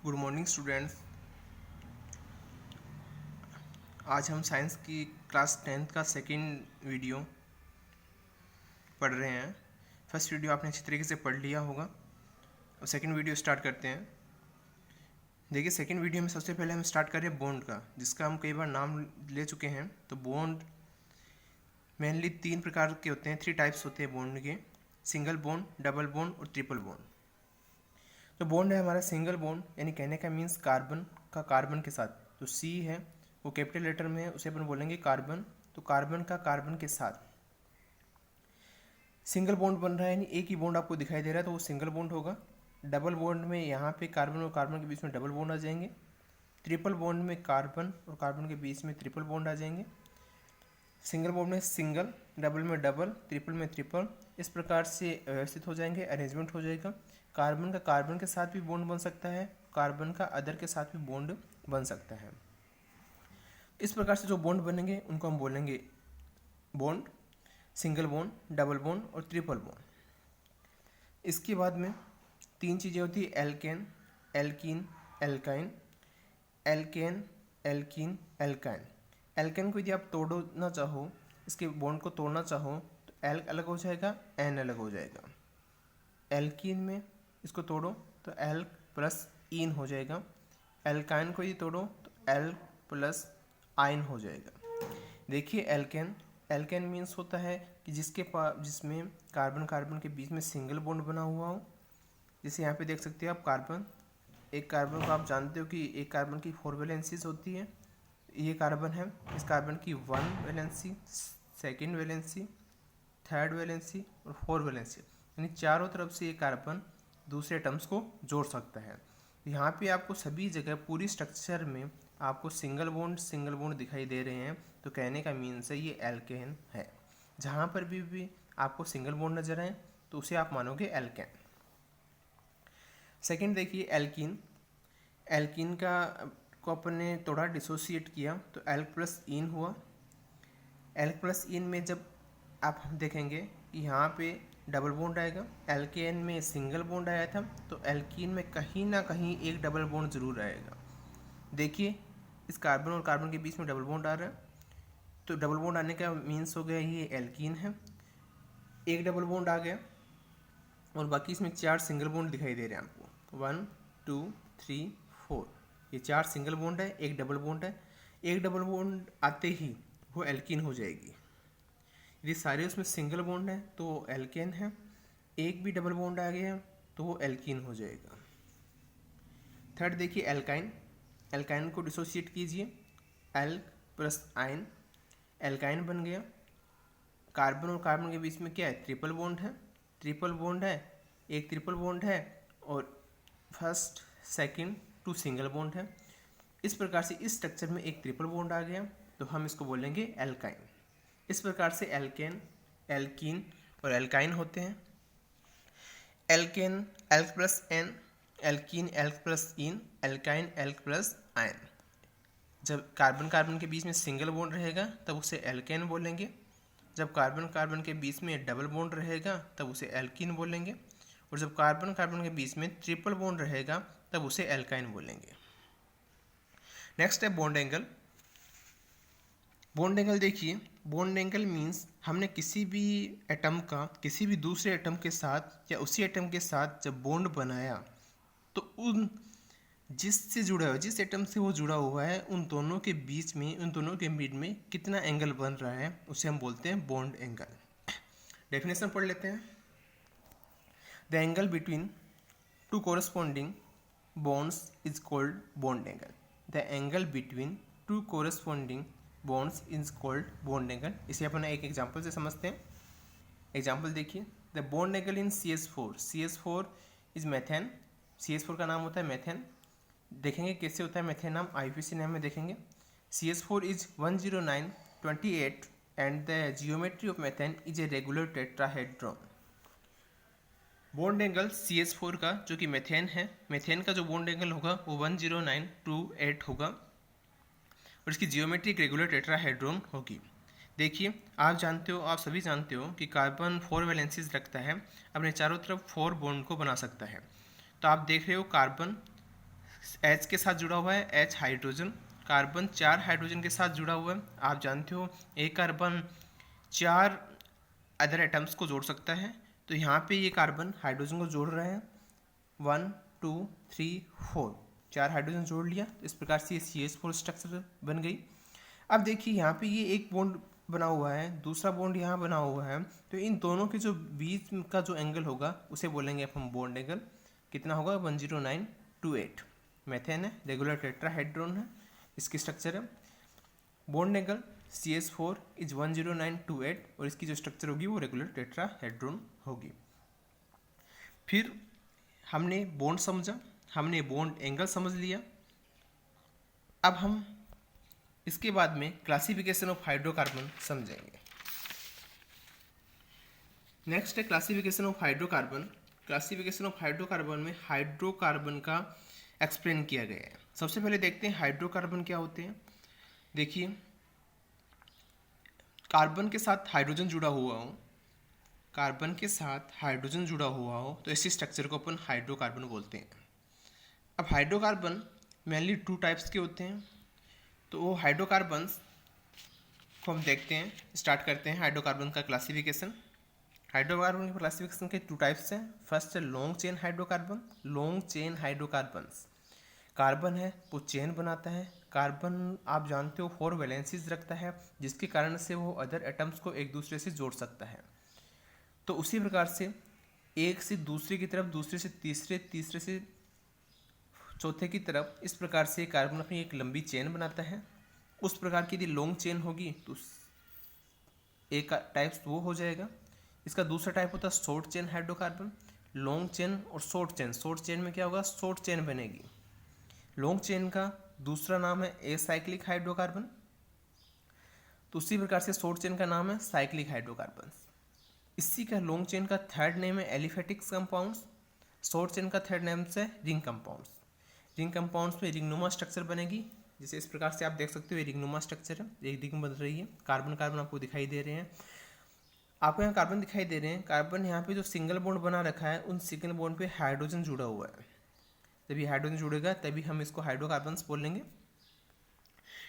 Good morning students. आज हम science की क्लास 10th का सेकंड वीडियो पढ़ रहे हैं। फर्स्ट वीडियो आपने अच्छी तरीके से पढ़ लिया होगा और सेकंड वीडियो स्टार्ट करते हैं। देखिए, सेकंड वीडियो में सबसे पहले हम स्टार्ट कर रहे हैं बॉन्ड का, जिसका हम कई बार नाम ले चुके हैं। तो बॉन्ड मेनली 3 प्रकार के होते हैं, 3 टाइप्स होते हैं बॉन्ड के: सिंगल बॉन्ड, डबल बॉन्ड और ट्रिपल बॉन्ड। तो बॉन्ड है हमारा सिंगल बॉन्ड, यानी कहने का मीन्स कार्बन का कार्बन के साथ, तो सी है वो कैपिटल लेटर में है, उसे अपन बोलेंगे कार्बन। तो कार्बन का कार्बन के साथ सिंगल बॉन्ड बन रहा है, यानी एक ही बॉन्ड आपको दिखाई दे रहा है, तो वो सिंगल बॉन्ड होगा। डबल बॉन्ड में यहाँ पे कार्बन और कार्बन के बीच में डबल बॉन्ड आ जाएंगे। ट्रिपल बॉन्ड में कार्बन और कार्बन के बीच में ट्रिपल बॉन्ड आ जाएंगे। सिंगल बॉन्ड में सिंगल, डबल में डबल, ट्रिपल में ट्रिपल, इस प्रकार से व्यवस्थित हो जाएंगे, अरेंजमेंट हो जाएगा। कार्बन का कार्बन के साथ भी बॉन्ड बन सकता है, कार्बन का अदर के साथ भी बॉन्ड बन सकता है। इस प्रकार से जो बॉन्ड बनेंगे उनको हम बोलेंगे bond, single bond, double bond और ट्रिपल बॉन्ड। इसके बाद में 3 चीज़ें होती है: alkane, alkene, alkyne. Alkane, alkene, alkyne. Alkane को यदि आप तोड़ना चाहो, इसके बॉन्ड को तोड़ना चाहो, तो एल अलग हो जाएगा, एन अलग हो जाएगा। एल्कीन में इसको तोड़ो तो एल प्लस इन हो जाएगा। एल्काइन को यदि तोड़ो तो एल प्लस आइन हो जाएगा। देखिए, एल्केन, एल्केन मीन्स होता है कि जिसमें कार्बन कार्बन के बीच में सिंगल बॉन्ड बना हुआ हो। जैसे यहाँ पे देख सकते हो आप, एक कार्बन को आप जानते हो कि एक कार्बन की 4 वैलेंसीज होती है। ये कार्बन है, इस कार्बन की 1 valency, 2nd valency, 3rd valency और 4 वैलेंसी, यानी चारों तरफ से ये कार्बन दूसरे एटम्स को जोड़ सकता है। यहाँ पे आपको सभी जगह पूरी स्ट्रक्चर में आपको सिंगल बॉन्ड दिखाई दे रहे हैं, तो कहने का मीन्स है ये एल्केन है। जहाँ पर भी आपको सिंगल बॉन्ड नजर आए तो उसे आप मानोगे एल्केन। सेकंड देखिए, एल्कीन। एल्कीन को अपन ने थोड़ा डिसोसिएट किया तो एल प्लस इन हुआ। एल प्लस इन में जब आप देखेंगे कि यहाँ पे डबल बॉन्ड आएगा, एल्केन में सिंगल बॉन्ड आया था, तो एल्कीन में कहीं ना कहीं एक डबल बॉन्ड जरूर आएगा। देखिए, इस कार्बन और कार्बन के बीच में डबल बॉन्ड आ रहा है, तो डबल बॉन्ड आने का मीन्स हो गया ये एल्कीन है। एक डबल बॉन्ड आ गया और बाकी इसमें 4 सिंगल बॉन्ड दिखाई दे रहे हैं आपको, 1 2 3 4। ये 4 सिंगल बॉन्ड है, एक डबल बॉन्ड है। एक डबल बॉन्ड आते ही वो एल्कीन हो जाएगी। यदि सारे उसमें सिंगल बॉन्ड है तो वो एल्केन है, एक भी डबल बॉन्ड आ गया तो वो एल्कीन हो जाएगा। थर्ड देखिए, एल्काइन। एल्काइन को डिसोसिएट कीजिए, एल प्लस आइन, एल्काइन बन गया। कार्बन और कार्बन के बीच में क्या है? ट्रिपल बॉन्ड है। ट्रिपल बॉन्ड है, एक ट्रिपल बॉन्ड है और फर्स्ट सेकंड 2 सिंगल बॉन्ड है। इस प्रकार से इस स्ट्रक्चर में एक ट्रिपल बॉन्ड आ गया तो हम इसको बोलेंगे एल्काइन। इस प्रकार से एल्केन, एल्कीन और एल्काइन होते हैं। Alkane alk plus ane, alkene alk plus ene, alkyne alk plus yne. जब कार्बन कार्बन के बीच में सिंगल बॉन्ड रहेगा तब उसे एल्केन बोलेंगे। जब कार्बन कार्बन के बीच में डबल बॉन्ड रहेगा तब उसे एल्कीन बोलेंगे। और जब कार्बन कार्बन के बीच में ट्रिपल बॉन्ड रहेगा तब उसे एल्काइन बोलेंगे। नेक्स्ट है बॉन्ड एंगल। बॉन्ड एंगल देखिए, बॉन्ड एंगल मीन्स हमने किसी भी एटम का किसी भी दूसरे एटम के साथ या उसी एटम के साथ जब बॉन्ड बनाया तो उन जिससे जुड़ा हुआ, जिस एटम से वो जुड़ा हुआ है, उन दोनों के बीच में, उन दोनों के बीच में कितना एंगल बन रहा है उसे हम बोलते हैं बॉन्ड एंगल। डेफिनेशन पढ़ लेते हैं। The angle between 2 corresponding bonds is called bond angle. The angle between 2 corresponding bonds is called bond angle. इसे अपन एक एग्जांपल से समझते हैं। एग्जांपल देखिए, the bond angle in CH4। CH4 is methane. CH4 का नाम होता है मेथेन। देखेंगे कैसे होता है मेथेन नाम, IUPAC नाम में देखेंगे। CH4 is 10928 and the geometry of methane is a regular tetrahedron. Bond angle CH4 का जो कि मेथेन है, मेथेन का जो बॉन्ड एंगल होगा वो 10928 होगा और इसकी जियोमेट्री एक रेगुलर टेट्राहेड्रॉन होगी। देखिए, आप जानते हो, आप सभी जानते हो कि कार्बन 4 वैलेंसीज रखता है, अपने चारों तरफ 4 बॉन्ड को बना सकता है। तो आप देख रहे हो कार्बन H के साथ जुड़ा हुआ है H हाइड्रोजन, कार्बन 4 हाइड्रोजन के साथ जुड़ा हुआ है। आप जानते हो एक कार्बन 4 अदर एटम्स को जोड़ सकता है, तो यहाँ पे ये कार्बन हाइड्रोजन को जोड़ रहे हैं 1 2 3 4, 4 हाइड्रोजन जोड़ लिया, तो इस प्रकार से ये CH4 स्ट्रक्चर बन गई। अब देखिए यहाँ पे ये एक बॉन्ड बना हुआ है, दूसरा बॉन्ड यहाँ बना हुआ है, तो इन दोनों के जो बीच का जो एंगल होगा उसे बोलेंगे हम बॉन्ड एंगल। कितना होगा 10928। मेथेन है, रेगुलर टेट्राहेड्रॉन है, इसकी स्ट्रक्चर है। बॉन्ड एंगल CH4 इज 10928 और इसकी जो स्ट्रक्चर होगी वो रेगुलर टेट्राहेड्रॉन होगी। फिर हमने बॉन्ड समझा, हमने बॉन्ड एंगल समझ लिया। अब हम इसके बाद में क्लासिफिकेशन ऑफ हाइड्रोकार्बन समझेंगे। नेक्स्ट है classification of hydrocarbon. Classification of hydrocarbon में हाइड्रोकार्बन का एक्सप्लेन किया गया है। सबसे पहले देखते हैं हाइड्रोकार्बन क्या होते हैं। देखिए, कार्बन के साथ हाइड्रोजन जुड़ा हुआ हो, कार्बन के साथ हाइड्रोजन जुड़ा हुआ हो तो इसी स्ट्रक्चर को अपन हाइड्रोकार्बन बोलते हैं। अब हाइड्रोकार्बन मेनली 2 टाइप्स के होते हैं, तो वो हाइड्रोकार्बन्स को हम देखते हैं। स्टार्ट करते हैं हाइड्रोकार्बन का क्लासिफिकेशन। हाइड्रोकार्बन के क्लासिफिकेशन के 2 टाइप्स हैं। फर्स्ट है long chain hydrocarbon. Long chain hydrocarbons, carbon है वो चेन बनाता है। कार्बन आप जानते हो 4 वैलेंसीज रखता है, जिसके कारण से वो अदर एटम्स को एक दूसरे से जोड़ सकता है। तो उसी प्रकार से एक से दूसरे की तरफ, दूसरे से तीसरे, तीसरे से चौथे की तरफ, इस प्रकार से कार्बन अपनी एक लंबी चेन बनाता है। उस प्रकार की यदि लॉन्ग चेन होगी तो एक टाइप वो हो जाएगा। इसका दूसरा टाइप होता है short chain hydrocarbon. Long chain और शॉर्ट चेन, शॉर्ट चेन में क्या होगा, शॉर्ट चेन बनेगी। लॉन्ग चेन का दूसरा नाम है एसाइक्लिक हाइड्रोकार्बन, तो उसी प्रकार से शॉर्ट चेन का नाम है साइक्लिक हाइड्रोकार्बन। इसी का लॉन्ग चेन का थर्ड नेम है एलिफेटिक कंपाउंड्स। शॉर्ट चेन का थर्ड नेम से रिंग कंपाउंड्स। रिंग कंपाउंड्स में रिंगनुमा स्ट्रक्चर बनेगी, जैसे इस प्रकार से आप देख सकते हो, ये रिंगनुमा स्ट्रक्चर है, एक रिंग बन रही है। कार्बन कार्बन आपको दिखाई दे रहे हैं, आपको यहाँ कार्बन दिखाई दे रहे हैं। कार्बन यहाँ पे जो सिंगल बॉन्ड बना रखा है, उन सिंगल बॉन्ड पे हाइड्रोजन जुड़ा हुआ है। जब ये हाइड्रोजन जुड़ेगा तभी हम इसको हाइड्रोकार्बन्स बोलेंगे।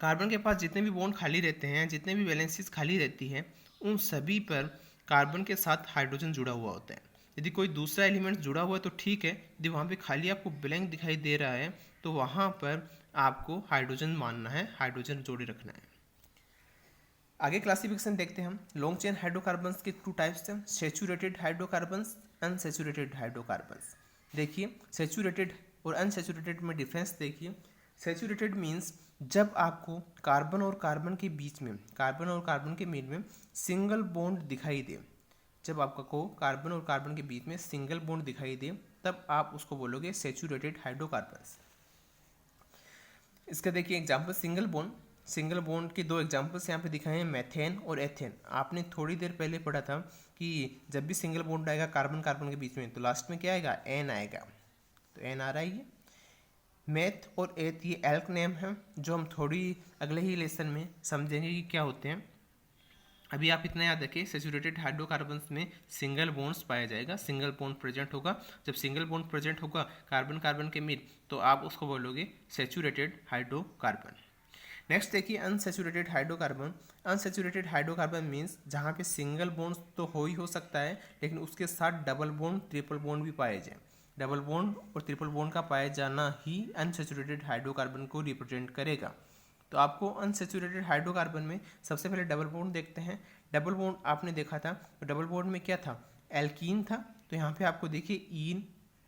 कार्बन के पास जितने भी बॉन्ड खाली रहते हैं, जितने भी वैलेंसीज खाली रहती हैं, उन सभी पर कार्बन के साथ हाइड्रोजन जुड़ा हुआ होता है। यदि कोई दूसरा एलिमेंट जुड़ा हुआ है तो ठीक है, यदि वहाँ पे खाली आपको ब्लैंक दिखाई दे रहा है तो वहाँ पर आपको हाइड्रोजन मानना है, हाइड्रोजन जोड़े रखना है। आगे क्लासिफिकेशन देखते हैं हम। लॉन्ग चेन हाइड्रोकार्बन्स के 2 टाइप्स हैं, सैचुरेटेड हाइड्रोकार्बन्स, अनसैचुरेटेड हाइड्रोकार्बन्स। देखिए, सैचुरेटेड और अनसैचुरेटेड में डिफरेंस देखिए। सैचुरेटेड मीन्स जब आपको कार्बन और कार्बन के बीच में, कार्बन और कार्बन के बीच में सिंगल बॉन्ड दिखाई दे, जब आपको कार्बन और कार्बन के बीच में सिंगल बॉन्ड दिखाई दे, तब आप उसको बोलोगे सैचुरेटेड हाइड्रोकार्बन्स। इसका देखिए एग्जाम्पल, सिंगल बॉन्ड के 2 एग्जाम्पल्स यहाँ पे दिखाए हैं, मेथेन और एथेन। आपने थोड़ी देर पहले पढ़ा था कि जब भी सिंगल बॉन्ड आएगा कार्बन कार्बन के बीच में तो लास्ट में क्या आएगा, एन आएगा, तो एन आ रहा है ये। मेथ और एथ ये एल्क नेम है, जो हम थोड़ी अगले ही लेसन में समझेंगे कि क्या होते हैं। अभी आप इतना याद रखें, सैचुरेटेड हाइड्रोकार्बन्स में सिंगल बॉन्ड्स पाया जाएगा, सिंगल बॉन्ड प्रेजेंट होगा। जब सिंगल बॉन्ड प्रेजेंट होगा कार्बन कार्बन के बीच, तो आप उसको बोलोगे सैचुरेटेड हाइड्रोकार्बन। नेक्स्ट देखिए unsaturated hydrocarbon. Unsaturated hydrocarbon means जहाँ पे सिंगल बॉन्ड तो हो ही हो सकता है, लेकिन उसके साथ डबल बॉन्ड, ट्रिपल बॉन्ड भी पाए जाए। डबल बॉन्ड और ट्रिपल बॉन्ड का पाया जाना ही अनसैचुरेटेड हाइड्रोकार्बन को रिप्रेजेंट करेगा। तो आपको अनसैचुरेटेड हाइड्रोकार्बन में सबसे पहले डबल बॉन्ड देखते हैं। डबल बॉन्ड आपने देखा था, तो डबल बॉन्ड में क्या था, एल्कीन था। तो यहाँ पे आपको देखिए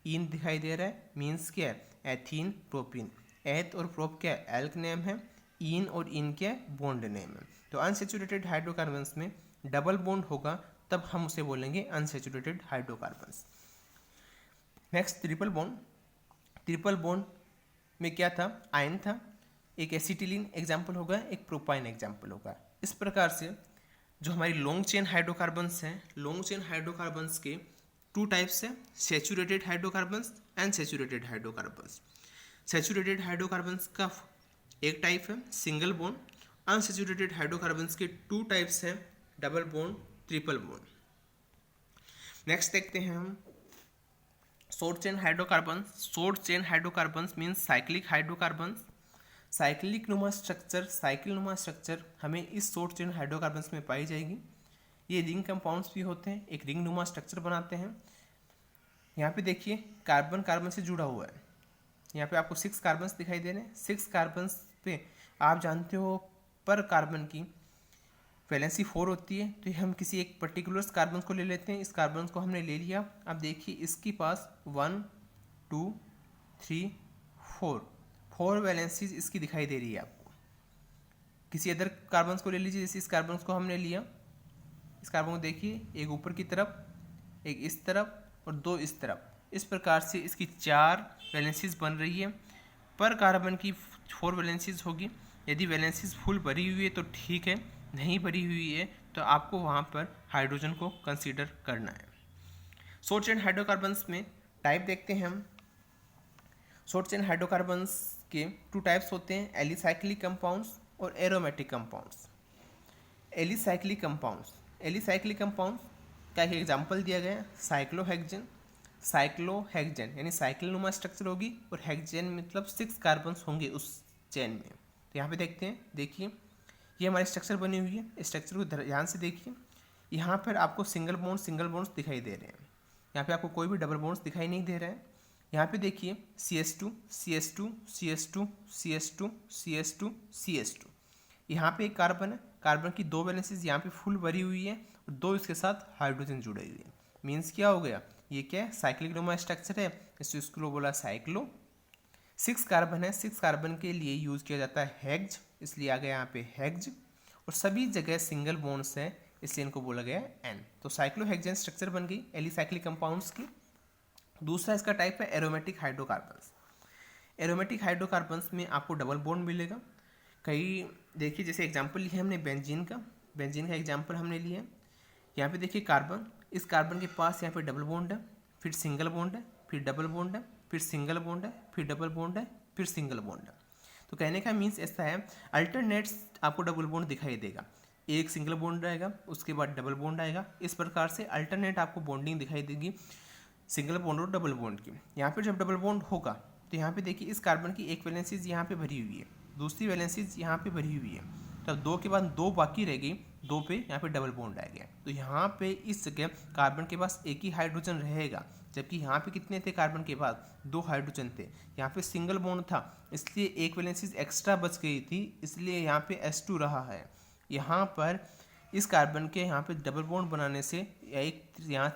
इन दिखाई दे रहा है, मीन्स क्या है, एथीन प्रोपीन। एथ और प्रोप क्या है, एल्क नेम है, इन और इन क्या है, बॉन्ड नेम है। तो अनसैचुरेटेड हाइड्रोकार्बन्स में डबल बॉन्ड होगा तब हम उसे बोलेंगे unsaturated hydrocarbons. Next triple bond. Triple bond में क्या था, आयन था, एक एसिटिलीन एग्जाम्पल होगा, एक प्रोपाइन एग्जाम्पल होगा। इस प्रकार से जो हमारी लॉन्ग चेन हाइड्रोकार्बन्स हैं, लॉन्ग चेन हाइड्रोकार्बन्स के 2 टाइप्स हैं, saturated hydrocarbons, unsaturated hydrocarbons. Saturated hydrocarbons का एक टाइप है सिंगल बॉन्ड। अनसैचुरेटेड हाइड्रोकार्बन्स के 2 टाइप्स हैं, double bond, triple bond. Next देखते हैं हम short chain hydrocarbon means cyclic hydrocarbons. Cyclic नुमा स्ट्रक्चर हमें इस शॉर्ट चेन हाइड्रोकार्बन्स में पाई जाएगी। ये रिंग कंपाउंड्स भी होते हैं, एक रिंग नुमा स्ट्रक्चर बनाते हैं। यहाँ पे देखिए कार्बन कार्बन से जुड़ा हुआ है। यहाँ पे आपको 6 कार्बन्स दिखाई दे रहे हैं। 6 कार्बन्स पे आप जानते हो पर कार्बन की वैलेंसी 4 होती है। तो हम किसी एक पर्टिकुलर कार्बन को ले लेते हैं। इस कार्बन को हमने ले लिया। अब देखिए इसके पास 1 2 3 4 वैलेंसीज इसकी दिखाई दे रही है आपको। किसी अदर कार्बन को ले लीजिए, जैसे इस कार्बन को हमने लिया। इस कार्बन को देखिए, एक ऊपर की तरफ, एक इस तरफ और 2 इस तरफ। इस प्रकार से इसकी 4 वैलेंसीज बन रही है। पर कार्बन की 4 वैलेंसीज होगी। यदि वैलेंसीज फुल भरी हुई है तो ठीक है, नहीं भरी हुई है तो आपको वहाँ पर हाइड्रोजन को कंसीडर करना है। शॉर्ट चेन हाइड्रोकार्बन्स में टाइप देखते हैं हम। शॉर्ट चेन हाइड्रोकार्बन्स के 2 टाइप्स होते हैं, एलिसाइक्लिक कंपाउंड्स और एरोमेटिक कंपाउंड्स। एलिसाइक्लिक कंपाउंड्स का एक एग्जांपल दिया गया है, साइक्लोहेक्सेन यानी साइकिलनुमा स्ट्रक्चर होगी और हेक्सेन मतलब 6 कार्बन्स होंगे उस चेन में। तो यहाँ पे देखते हैं, देखिए ये हमारी स्ट्रक्चर बनी हुई है। इस स्ट्रक्चर को ध्यान से देखिए। यहाँ पर आपको सिंगल बॉन्ड्स दिखाई दे रहे हैं। यहाँ पे आपको कोई भी डबल बॉन्ड्स दिखाई नहीं दे रहा है। यहाँ पे देखिए CS2 CS2 CS2 CS2 CS2 CS2। यहाँ पे एक कार्बन है, कार्बन की 2 वैलेंसीज यहाँ पे फुल भरी हुई है और 2 इसके साथ हाइड्रोजन जुड़े हुए हैं। मीन्स क्या हो गया, ये क्या है, साइक्लिक नुमा स्ट्रक्चर है। इसको बोला साइक्लो। 6 कार्बन है, 6 कार्बन के लिए यूज किया जाता है हेक्ज, इसलिए आ गया यहाँ पे हेक्ज। और सभी जगह सिंगल बॉन्ड्स है, इसलिए इनको बोला गया एन। तो साइक्लोहेक्सेन स्ट्रक्चर बन गई एलिसाइक्लिक कंपाउंड्स की। दूसरा इसका टाइप है एरोमेटिक हाइड्रोकार्बन्स। एरोमेटिक हाइड्रोकार्बन्स में आपको डबल बॉन्ड मिलेगा। कई देखिए, जैसे एग्जांपल लिया हमने बेंजीन का एग्जांपल हमने लिया। यहाँ पे देखिए कार्बन, इस कार्बन के पास यहाँ पे डबल बॉन्ड है, फिर सिंगल बॉन्ड है, फिर डबल बॉन्ड है, फिर सिंगल बॉन्ड है, फिर डबल बॉन्ड है, फिर सिंगल बॉन्ड है। तो कहने का मीन्स ऐसा है, अल्टरनेट्स आपको डबल बॉन्ड दिखाई देगा। एक सिंगल बॉन्ड आएगा, उसके बाद डबल बॉन्ड आएगा। इस प्रकार से अल्टरनेट आपको बॉन्डिंग दिखाई देगी सिंगल बॉन्ड और डबल बॉन्ड की। यहाँ पे जब डबल बॉन्ड होगा तो यहाँ पे देखिए इस कार्बन की एक वैलेंसीज यहाँ पे भरी हुई है, दूसरी वैलेंसीज यहाँ पे भरी हुई है। तब 2 के बाद 2 बाकी रह गई, 2 पे यहाँ पे डबल बॉन्ड आ गया। तो यहाँ पे इस जगह कार्बन के पास एक ही हाइड्रोजन रहेगा, जबकि यहाँ पे कितने थे, कार्बन के पास 2 हाइड्रोजन थे। यहाँ पे सिंगल बॉन्ड था, इसलिए एक वैलेंसीज एक्स्ट्रा बच गई थी, इसलिए यहाँ पे S2 रहा है। यहाँ पर इस कार्बन के यहाँ पे डबल बॉन्ड बनाने से एक यहाँ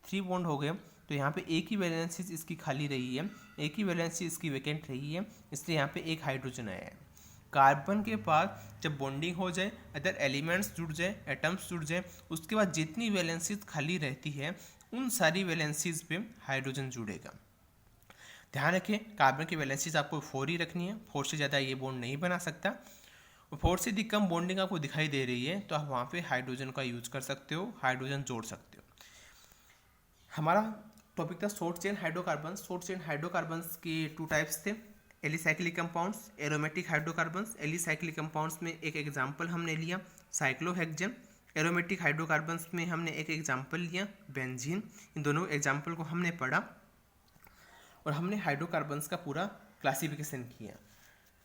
3 बॉन्ड हो गए। तो यहाँ पे एक ही वैलेंसी इसकी खाली रही है, एक ही वैलेंसी इसकी वैकेंट रही है, इसलिए यहाँ पे एक हाइड्रोजन आया है। कार्बन के पास जब बॉन्डिंग हो जाए, अदर एलिमेंट्स जुड़ जाए, एटम्स जुड़ जाए, उसके बाद जितनी वैलेंसीज खाली रहती है उन सारी वैलेंसीज पे हाइड्रोजन जुड़ेगा। ध्यान रखें, कार्बन की वैलेंसीज आपको 4 ही रखनी है, 4 से ज़्यादा ये बॉन्ड नहीं बना सकता। 4 से यदि कम बॉन्डिंग आपको दिखाई दे रही है तो आप वहाँ पे हाइड्रोजन का यूज कर सकते हो, हाइड्रोजन जोड़ सकते हो। हमारा टॉपिक था short chain hydrocarbons. Short chain hydrocarbons के 2 टाइप्स थे, alicyclic compounds, aromatic hydrocarbons. Alicyclic compounds में एक एग्जांपल हमने लिया साइक्लोहेक्सेन। एरोमेटिक हाइड्रोकार्बन्स में हमने एक एग्जांपल लिया बेंजीन। इन दोनों एग्जांपल को हमने पढ़ा और हमने हाइड्रोकार्बन्स का पूरा क्लासिफिकेशन किया।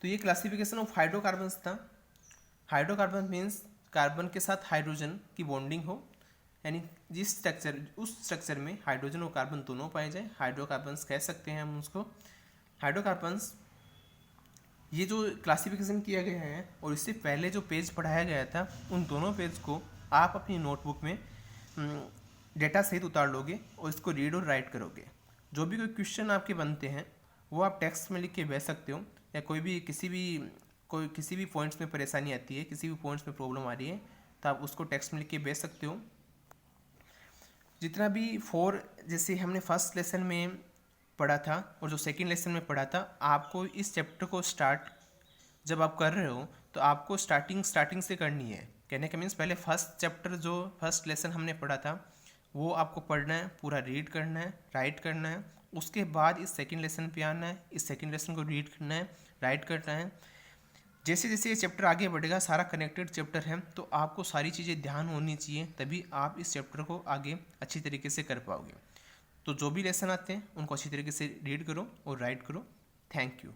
तो ये क्लासिफिकेशन ऑफ हाइड्रोकार्बन्स था। हाइड्रोकार्बन मीन्स कार्बन के साथ हाइड्रोजन की बॉन्डिंग हो, यानी उस स्ट्रक्चर में हाइड्रोजन और कार्बन दोनों पाए जाए, हाइड्रोकार्बन्स कह सकते हैं हम उसको। हाइड्रोकार्बन्स ये जो क्लासिफिकेशन किया गया है और इससे पहले जो पेज पढ़ाया गया था, उन दोनों पेज को आप अपनी नोटबुक में डेटा सहित उतार लोगे और इसको रीड और राइट करोगे। जो भी कोई क्वेश्चन आपके बनते हैं वो आप टेक्स्ट में लिख के भेज सकते हो, या किसी भी पॉइंट्स में परेशानी आती है, किसी भी पॉइंट्स में प्रॉब्लम आ रही है तो आप उसको टेक्स्ट में लिख के भेज सकते हो। जितना भी 4 जैसे हमने फर्स्ट लेसन में पढ़ा था और जो सेकंड लेसन में पढ़ा था, आपको इस चैप्टर को स्टार्ट जब आप कर रहे हो तो आपको स्टार्टिंग से करनी है। कहने का मीन्स पहले फर्स्ट लेसन हमने पढ़ा था वो आपको पढ़ना है, पूरा रीड करना है, राइट करना है। उसके बाद इस सेकंड लेसन पे आना है, इस सेकंड लेसन को रीड करना है, राइट करना है। जैसे जैसे ये चैप्टर आगे बढ़ेगा, सारा कनेक्टेड चैप्टर है, तो आपको सारी चीज़ें ध्यान होनी चाहिए, तभी आप इस चैप्टर को आगे अच्छी तरीके से कर पाओगे। तो जो भी लेसन आते हैं उनको अच्छी तरीके से रीड करो और राइट करो। Thank you.